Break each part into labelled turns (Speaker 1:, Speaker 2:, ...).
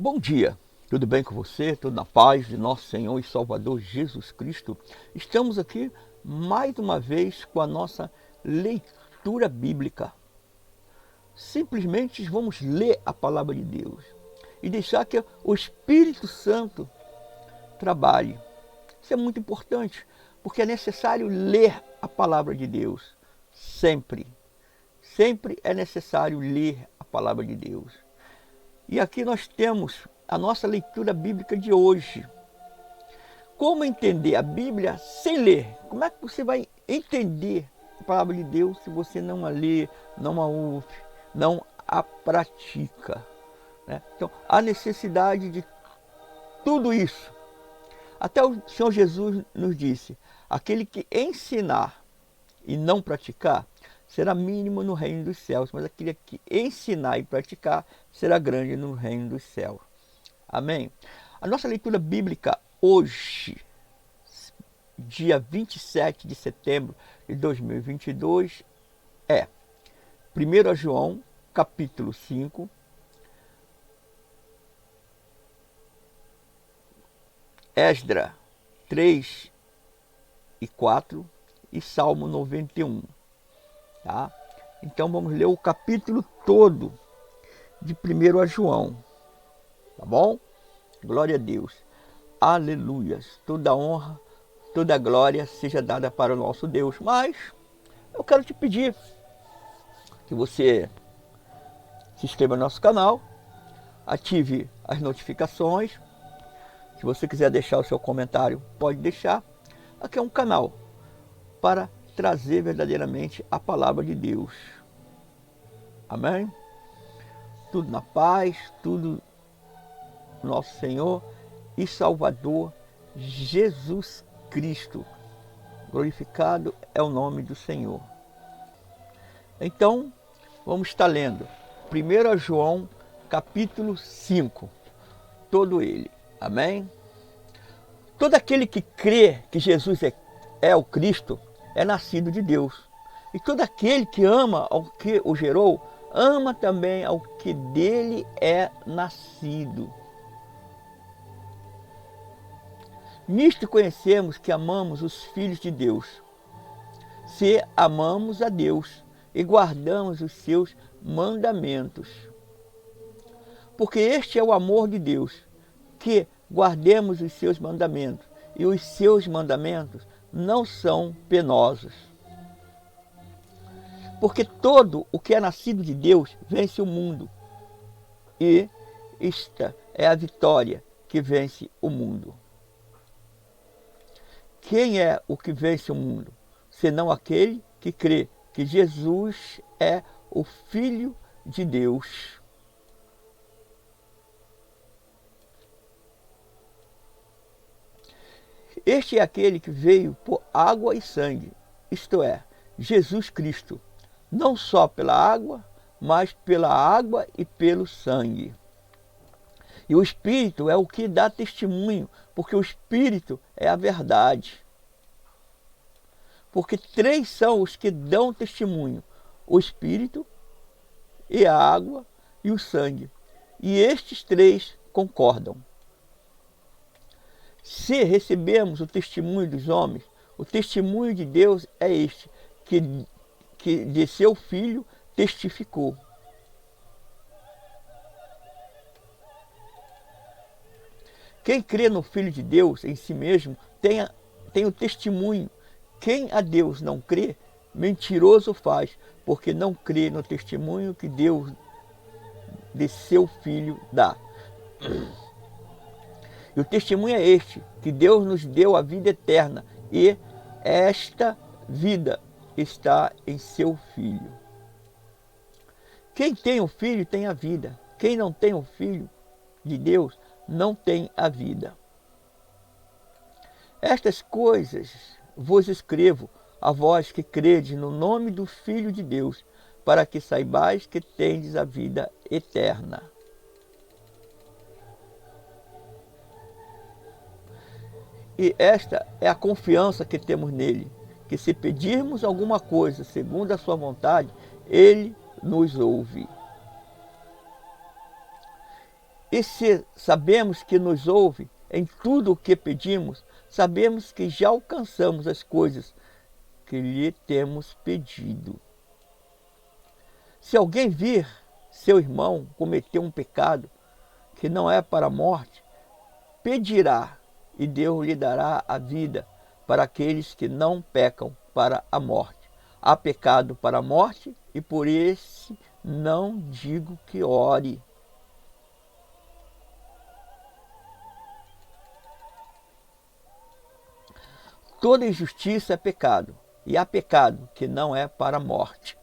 Speaker 1: Bom dia, tudo bem com você? Tudo na paz de nosso Senhor e Salvador Jesus Cristo? Estamos aqui mais uma vez com a nossa leitura bíblica. Simplesmente vamos ler a palavra de Deus e deixar que o Espírito Santo trabalhe. Isso é muito importante, porque é necessário ler a palavra de Deus sempre. Sempre é necessário ler a palavra de Deus. E aqui nós temos a nossa leitura bíblica de hoje. Como entender a Bíblia sem ler? Como é que você vai entender a palavra de Deus se você não a lê, não a ouve, não a pratica? Né? Então, há necessidade de tudo isso. Até o Senhor Jesus nos disse, aquele que ensinar e não praticar, será mínimo no reino dos céus, mas aquele que ensinar e praticar será grande no reino dos céus. Amém? A nossa leitura bíblica hoje, dia 27 de setembro de 2022, é 1 João, capítulo 5, Esdras 3 e 4 e Salmo 91. Tá? Então vamos ler o capítulo todo de 1 João, tá bom? Glória a Deus, aleluias, toda honra, toda glória seja dada para o nosso Deus. Mas eu quero te pedir que você se inscreva no nosso canal, ative as notificações. Se você quiser deixar o seu comentário, pode deixar. Aqui é um canal para trazer verdadeiramente a palavra de Deus. Amém? Tudo na paz, tudo nosso Senhor e Salvador Jesus Cristo. Glorificado é o nome do Senhor. Então, vamos estar lendo 1 João capítulo 5, todo ele. Amém? Todo aquele que crê que Jesus é o Cristo, é nascido de Deus. E todo aquele que ama ao que o gerou, ama também ao que dele é nascido. Nisto conhecemos que amamos os filhos de Deus, se amamos a Deus e guardamos os seus mandamentos. Porque este é o amor de Deus, que guardemos os seus mandamentos, e os seus mandamentos não são penosos. Porque todo o que é nascido de Deus vence o mundo, e esta é a vitória que vence o mundo. Quem é o que vence o mundo, senão aquele que crê que Jesus é o Filho de Deus? Este é aquele que veio por água e sangue, isto é, Jesus Cristo, não só pela água, mas pela água e pelo sangue. E o Espírito é o que dá testemunho, porque o Espírito é a verdade. Porque três são os que dão testemunho: o Espírito, e a água e o sangue. E estes três concordam. Se recebemos o testemunho dos homens, o testemunho de Deus é este, que de seu Filho testificou. Quem crê no Filho de Deus em si mesmo tem o testemunho. Quem a Deus não crê, mentiroso faz, porque não crê no testemunho que Deus de seu Filho dá. E o testemunho é este, que Deus nos deu a vida eterna, e esta vida está em seu Filho. Quem tem o Filho tem a vida. Quem não tem o Filho de Deus não tem a vida. Estas coisas vos escrevo a vós que credes no nome do Filho de Deus, para que saibais que tendes a vida eterna. E esta é a confiança que temos nele, que se pedirmos alguma coisa segundo a sua vontade, ele nos ouve. E se sabemos que nos ouve em tudo o que pedimos, sabemos que já alcançamos as coisas que lhe temos pedido. Se alguém vir seu irmão cometer um pecado que não é para a morte, pedirá e Deus lhe dará a vida para aqueles que não pecam para a morte. Há pecado para a morte e por esse não digo que ore. Toda injustiça é pecado, e há pecado que não é para a morte.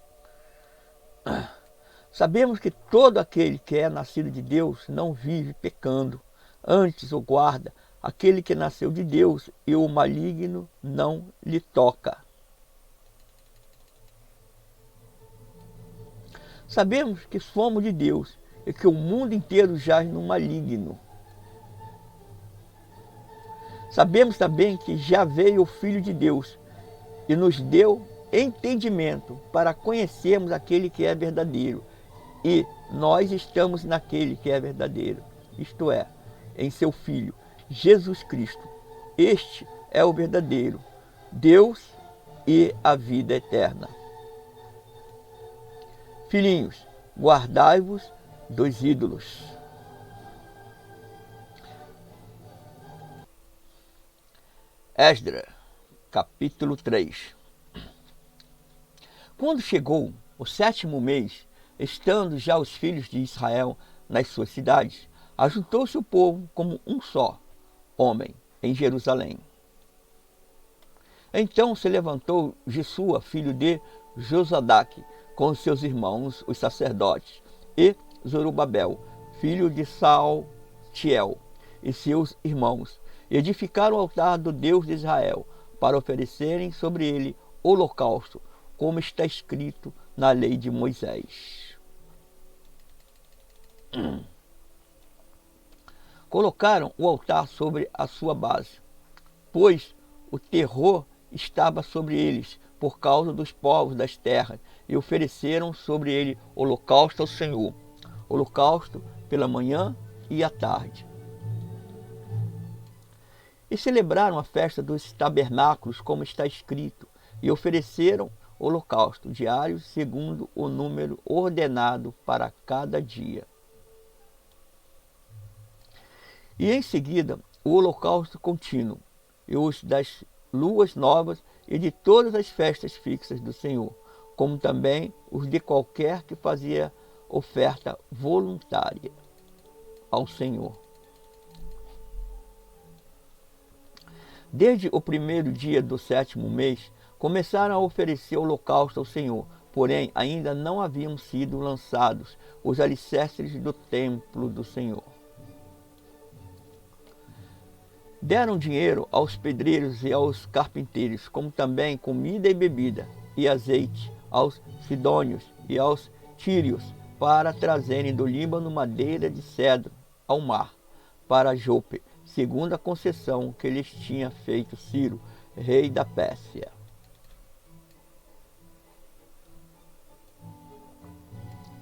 Speaker 1: Sabemos que todo aquele que é nascido de Deus não vive pecando, antes o guarda aquele que nasceu de Deus e o maligno não lhe toca. Sabemos que somos de Deus e que o mundo inteiro jaz no maligno. Sabemos também que já veio o Filho de Deus e nos deu entendimento para conhecermos aquele que é verdadeiro. E nós estamos naquele que é verdadeiro, isto é, em seu Filho, Jesus Cristo. Este é o verdadeiro Deus e a vida eterna. Filhinhos, guardai-vos dos ídolos. Esdras, capítulo 3. Quando chegou o 7º mês, estando já os filhos de Israel nas suas cidades, ajuntou-se o povo como um só homem em Jerusalém. Então se levantou Jesua, filho de Josadaque, com os seus irmãos, os sacerdotes, e Zorobabel, filho de Saltiel, e seus irmãos, edificaram o altar do Deus de Israel, para oferecerem sobre ele holocausto, como está escrito na lei de Moisés. Colocaram o altar sobre a sua base, pois o terror estava sobre eles por causa dos povos das terras, e ofereceram sobre ele holocausto ao Senhor, holocausto pela manhã e à tarde. E celebraram a festa dos tabernáculos, como está escrito, e ofereceram holocausto diário segundo o número ordenado para cada dia. E em seguida o holocausto contínuo, e os das luas novas e de todas as festas fixas do Senhor, como também os de qualquer que fazia oferta voluntária ao Senhor. Desde o 1º dia do 7º mês, começaram a oferecer holocausto ao Senhor, porém ainda não haviam sido lançados os alicerces do templo do Senhor. Deram dinheiro aos pedreiros e aos carpinteiros, como também comida e bebida, e azeite aos sidônios e aos tírios, para trazerem do Líbano madeira de cedro ao mar, para Jope, segundo a concessão que lhes tinha feito Ciro, rei da Pérsia.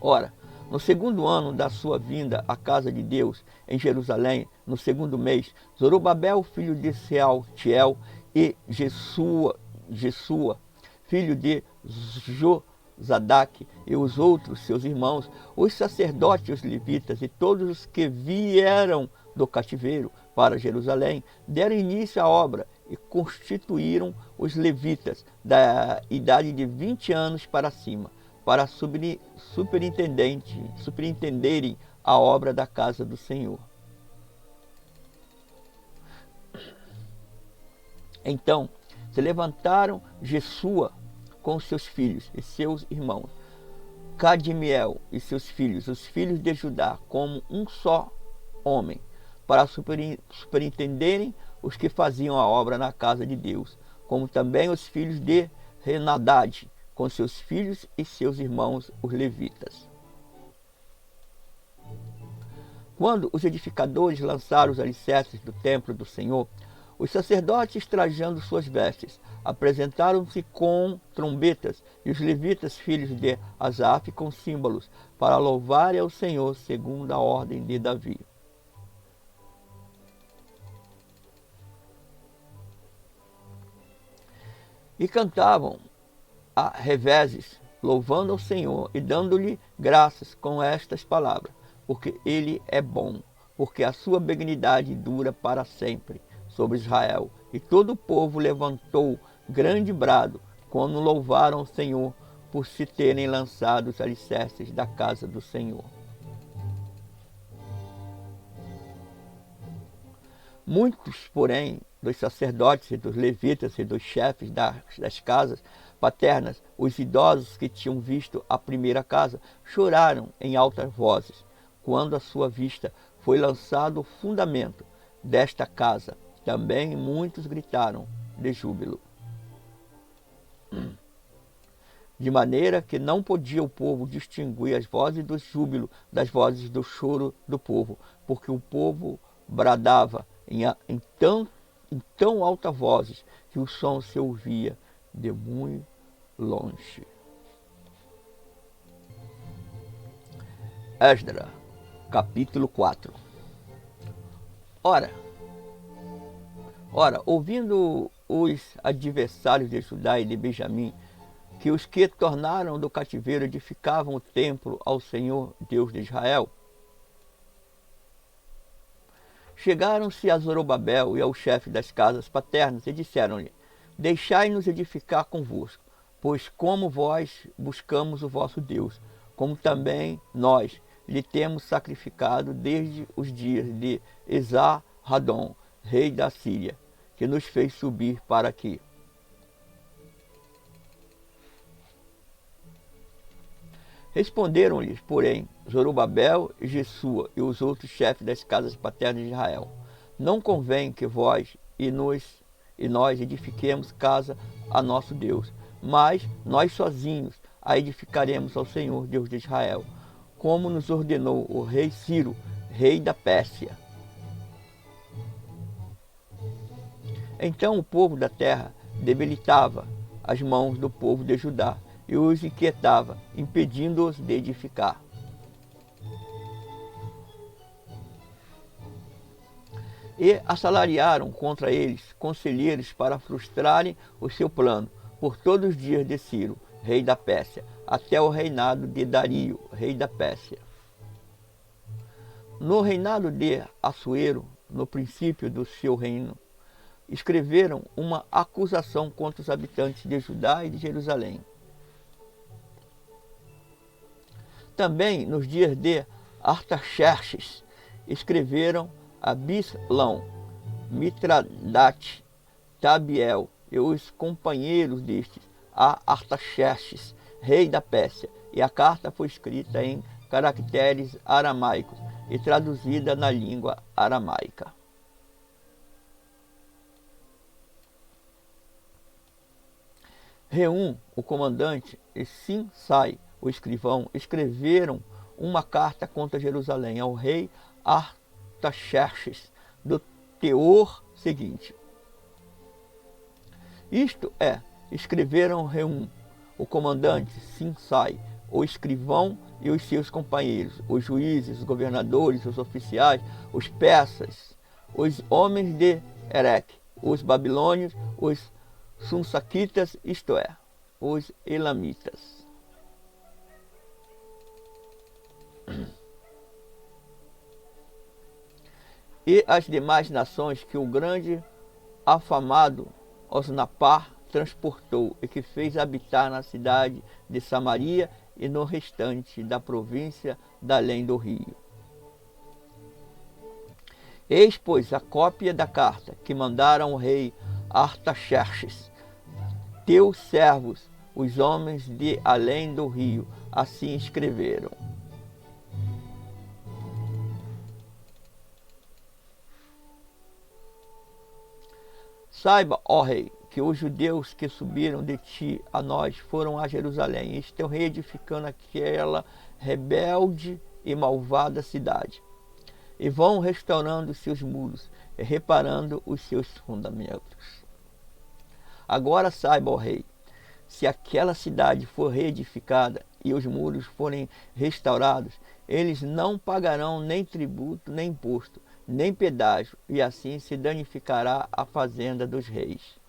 Speaker 1: Ora, no 2º ano da sua vinda à casa de Deus, em Jerusalém, no 2º mês, Zorobabel, filho de Sealtiel, e Jesua, filho de Josadaque, e os outros seus irmãos, os sacerdotes e os levitas, e todos os que vieram do cativeiro para Jerusalém, deram início à obra e constituíram os levitas da idade de 20 anos para cima, para superintenderem a obra da casa do Senhor. Então se levantaram Jesua com seus filhos e seus irmãos, Cadmiel e seus filhos, os filhos de Judá, como um só homem, para superintenderem os que faziam a obra na casa de Deus, como também os filhos de Henadade, com seus filhos e seus irmãos, os levitas. Quando os edificadores lançaram os alicerces do templo do Senhor, os sacerdotes, trajando suas vestes, apresentaram-se com trombetas, e os levitas, filhos de Asaf, com símbolos, para louvarem ao Senhor segundo a ordem de Davi. E cantavam a reveses, louvando ao Senhor e dando-lhe graças com estas palavras, porque ele é bom, porque a sua benignidade dura para sempre sobre Israel. E todo o povo levantou grande brado quando louvaram o Senhor por se terem lançado os alicerces da casa do Senhor. Muitos, porém, dos sacerdotes e dos levitas e dos chefes das casas paternas, os idosos que tinham visto a primeira casa, choraram em altas vozes, quando à sua vista foi lançado o fundamento desta casa. Também muitos gritaram de júbilo. De maneira que não podia o povo distinguir as vozes do júbilo das vozes do choro do povo, porque o povo bradava em tão alta vozes que o som se ouvia de muito longe. Esdras, capítulo 4. Ora, ouvindo os adversários de Judá e de Benjamim, que os que tornaram do cativeiro edificavam o templo ao Senhor Deus de Israel, chegaram-se a Zorobabel e ao chefe das casas paternas e disseram-lhe: deixai-nos edificar convosco, pois como vós buscamos o vosso Deus, como também nós lhe temos sacrificado desde os dias de Esar-Hadon, rei da Síria, que nos fez subir para aqui. Responderam-lhes, porém, Zorobabel e Jesua e os outros chefes das casas paternas de Israel: não convém que vós e nós edifiquemos casa a nosso Deus, mas nós sozinhos a edificaremos ao Senhor Deus de Israel, como nos ordenou o rei Ciro, rei da Pérsia. Então o povo da terra debilitava as mãos do povo de Judá e os inquietava, impedindo-os de edificar. E assalariaram contra eles conselheiros para frustrarem o seu plano, por todos os dias de Ciro, rei da Pérsia, até o reinado de Dario, rei da Pérsia. No reinado de Assuero, no princípio do seu reino, escreveram uma acusação contra os habitantes de Judá e de Jerusalém. Também nos dias de Artaxerxes escreveram a Bislão, Mitradate, Tabiel e os companheiros destes a Artaxerxes, rei da Pérsia, e a carta foi escrita em caracteres aramaicos e traduzida na língua aramaica. Reum, o comandante, e Simsai, o escrivão, escreveram uma carta contra Jerusalém ao rei Artaxerxes, do teor seguinte. Isto é, escreveram Reum, o comandante, Simsai, o escrivão e os seus companheiros, os juízes, os governadores, os oficiais, os persas, os homens de Ereque, os babilônios, os sunsaquitas, isto é, os elamitas. E as demais nações que o grande afamado Osnapar transportou e que fez habitar na cidade de Samaria e no restante da província da além do rio. Eis, pois, a cópia da carta que mandaram o rei Artaxerxes, teus servos, os homens de além do rio, assim escreveram. Saiba, ó rei, que os judeus que subiram de ti a nós foram a Jerusalém e estão reedificando aquela rebelde e malvada cidade, e vão restaurando os seus muros e reparando os seus fundamentos. Agora saiba, ó rei, se aquela cidade for reedificada e os muros forem restaurados, eles não pagarão nem tributo, nem imposto, nem pedágio, e assim se danificará a fazenda dos reis.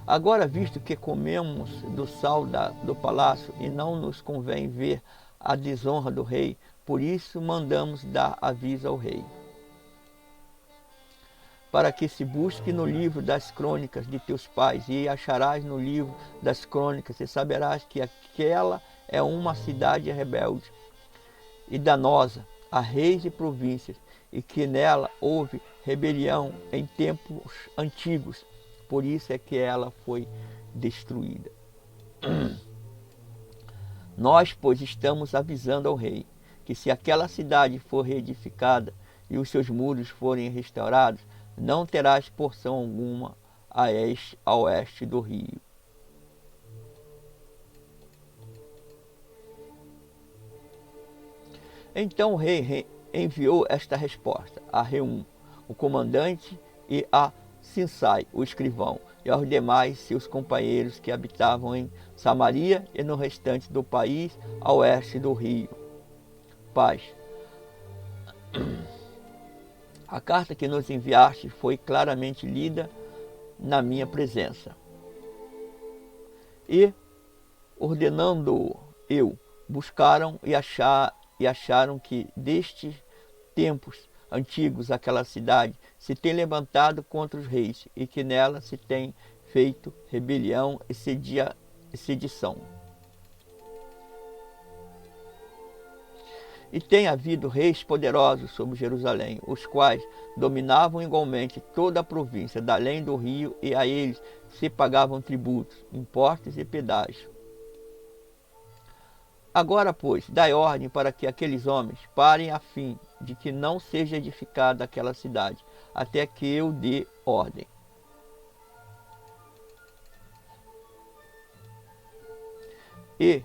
Speaker 1: Agora, visto que comemos do sal do palácio e não nos convém ver a desonra do rei, por isso mandamos dar aviso ao rei, para que se busque no livro das crônicas de teus pais, e acharás no livro das crônicas, e saberás que aquela é uma cidade rebelde e danosa a reis e províncias, e que nela houve rebelião em tempos antigos, por isso é que ela foi destruída. Nós, pois, estamos avisando ao rei, que se aquela cidade for reedificada e os seus muros forem restaurados, não terás porção alguma a oeste do rio. Então o rei enviou esta resposta a Reum, o comandante, e a Sinsai, o escrivão, e aos demais seus companheiros que habitavam em Samaria e no restante do país a oeste do rio. Paz. A carta que nos enviaste foi claramente lida na minha presença. E, ordenando eu, buscaram e acharam que destes tempos antigos aquela cidade se tem levantado contra os reis e que nela se tem feito rebelião e sedição. E tem havido reis poderosos sobre Jerusalém, os quais dominavam igualmente toda a província, da além do rio, e a eles se pagavam tributos, impostos e pedágios. Agora, pois, dai ordem para que aqueles homens parem a fim de que não seja edificada aquela cidade, até que eu dê ordem. E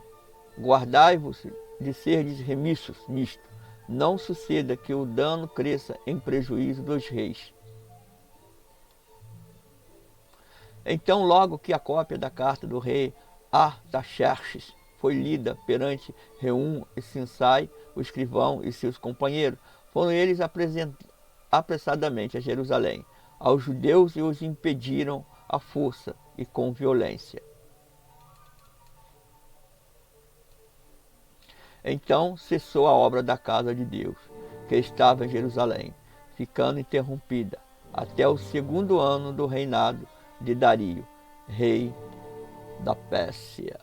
Speaker 1: guardai-vos de serdes remissos nisto, não suceda que o dano cresça em prejuízo dos reis. Então, logo que a cópia da carta do rei Artaxerxes foi lida perante Reum e Sinsai, o escrivão, e seus companheiros, foram eles apressadamente a Jerusalém, aos judeus, e os impediram à força e com violência. Então cessou a obra da casa de Deus, que estava em Jerusalém, ficando interrompida até o 2º ano do reinado de Dario, rei da Pérsia.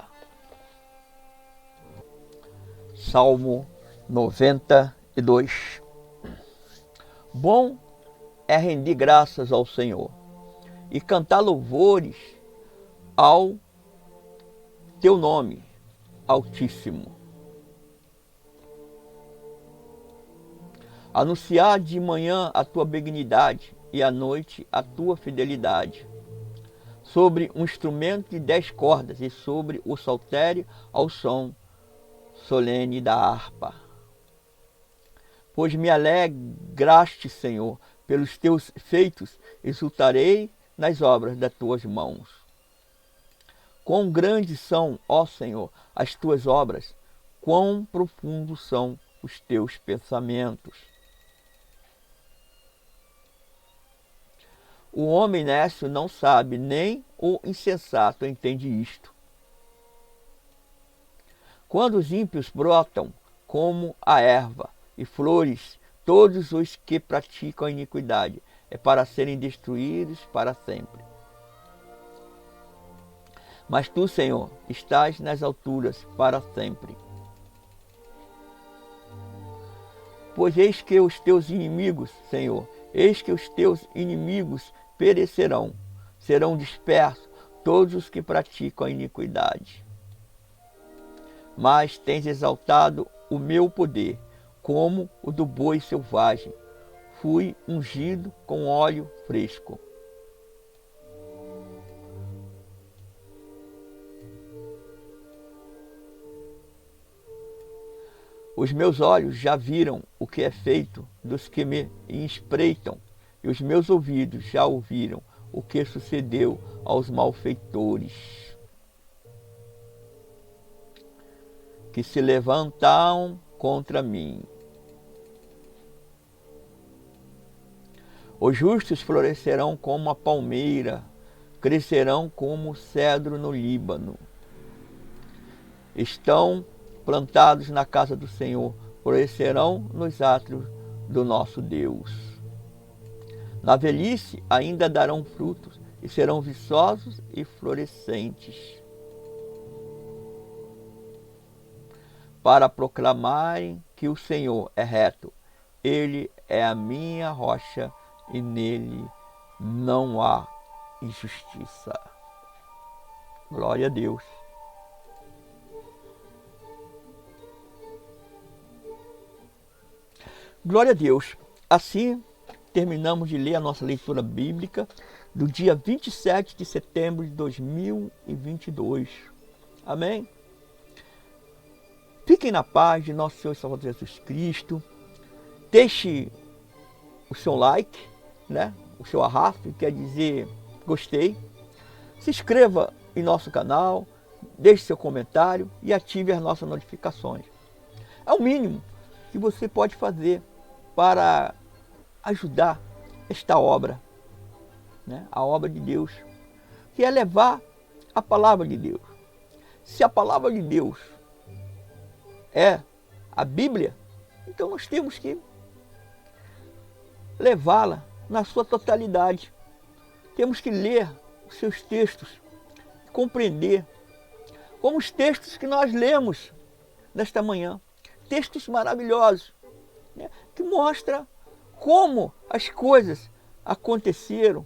Speaker 1: Salmo 92. Bom é render graças ao Senhor e cantar louvores ao teu nome, Altíssimo. Anunciar de manhã a tua benignidade e à noite a tua fidelidade. Sobre um instrumento de 10 cordas e sobre o saltério ao som solene da harpa. Pois me alegraste, Senhor, pelos teus feitos, exultarei nas obras das tuas mãos. Quão grandes são, ó Senhor, as tuas obras, quão profundos são os teus pensamentos. O homem nécio não sabe, nem o insensato entende isto. Quando os ímpios brotam como a erva e flores, todos os que praticam a iniquidade, é para serem destruídos para sempre. Mas tu, Senhor, estás nas alturas para sempre. Pois eis que os teus inimigos, Senhor, eis que os teus inimigos perecerão, serão dispersos todos os que praticam a iniquidade. Mas tens exaltado o meu poder, como o do boi selvagem. Fui ungido com óleo fresco. Os meus olhos já viram o que é feito dos que me espreitam, e os meus ouvidos já ouviram o que sucedeu aos malfeitores, que se levantaram contra mim. Os justos florescerão como a palmeira crescerão como cedro no Líbano. Estão plantados na casa do Senhor, florescerão nos átrios do nosso Deus. Na velhice ainda darão frutos e serão viçosos e florescentes, para proclamarem que o Senhor é reto. Ele é a minha rocha e nele não há injustiça. Glória a Deus. Glória a Deus. Assim, terminamos de ler a nossa leitura bíblica do dia 27 de setembro de 2022. Amém? Fiquem na paz de nosso Senhor e Salvador Jesus Cristo. Deixe o seu like, né? O seu arrasto, quer dizer gostei. Se inscreva em nosso canal, deixe seu comentário e ative as nossas notificações. É o mínimo que você pode fazer para ajudar esta obra, né? A obra de Deus, que é levar a palavra de Deus. Se a palavra de Deus é a Bíblia, então nós temos que levá-la na sua totalidade. Temos que ler os seus textos, compreender, como os textos que nós lemos nesta manhã, textos maravilhosos, né, que mostram como as coisas aconteceram,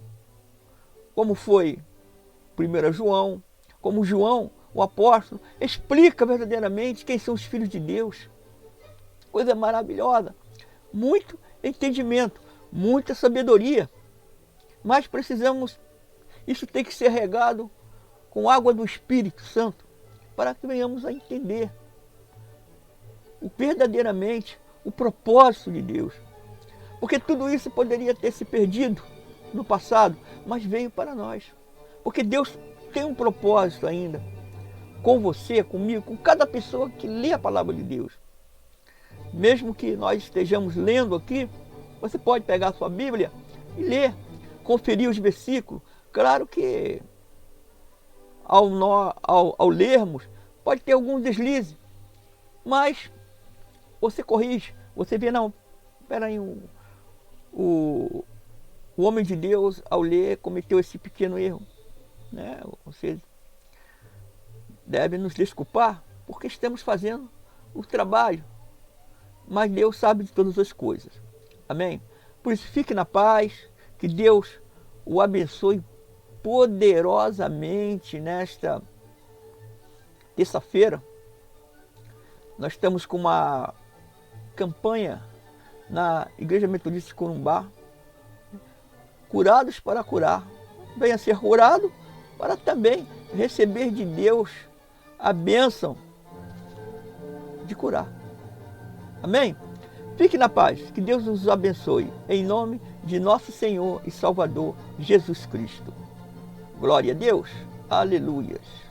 Speaker 1: como foi 1 João, como João, o apóstolo, explica verdadeiramente quem são os filhos de Deus. Coisa maravilhosa, muito entendimento, muita sabedoria, mas precisamos, isso tem que ser regado com água do Espírito Santo, para que venhamos a entender verdadeiramente o propósito de Deus. Porque tudo isso poderia ter se perdido no passado, mas veio para nós. Porque Deus tem um propósito ainda, com você, comigo, com cada pessoa que lê a palavra de Deus. Mesmo que nós estejamos lendo aqui, você pode pegar a sua Bíblia e ler, conferir os versículos. Claro que ao lermos, pode ter algum deslize, mas você corrige, você vê, não, espera aí, o homem de Deus, ao ler, cometeu esse pequeno erro, né? Você deve nos desculpar, porque estamos fazendo o trabalho, mas Deus sabe de todas as coisas. Amém? Por isso, fique na paz, que Deus o abençoe poderosamente nesta terça-feira. Nós estamos com uma campanha na Igreja Metodista de Corumbá, curados para curar. Venha ser curado para também receber de Deus a bênção de curar. Amém? Fique na paz, que Deus nos abençoe, em nome de nosso Senhor e Salvador Jesus Cristo. Glória a Deus, aleluias.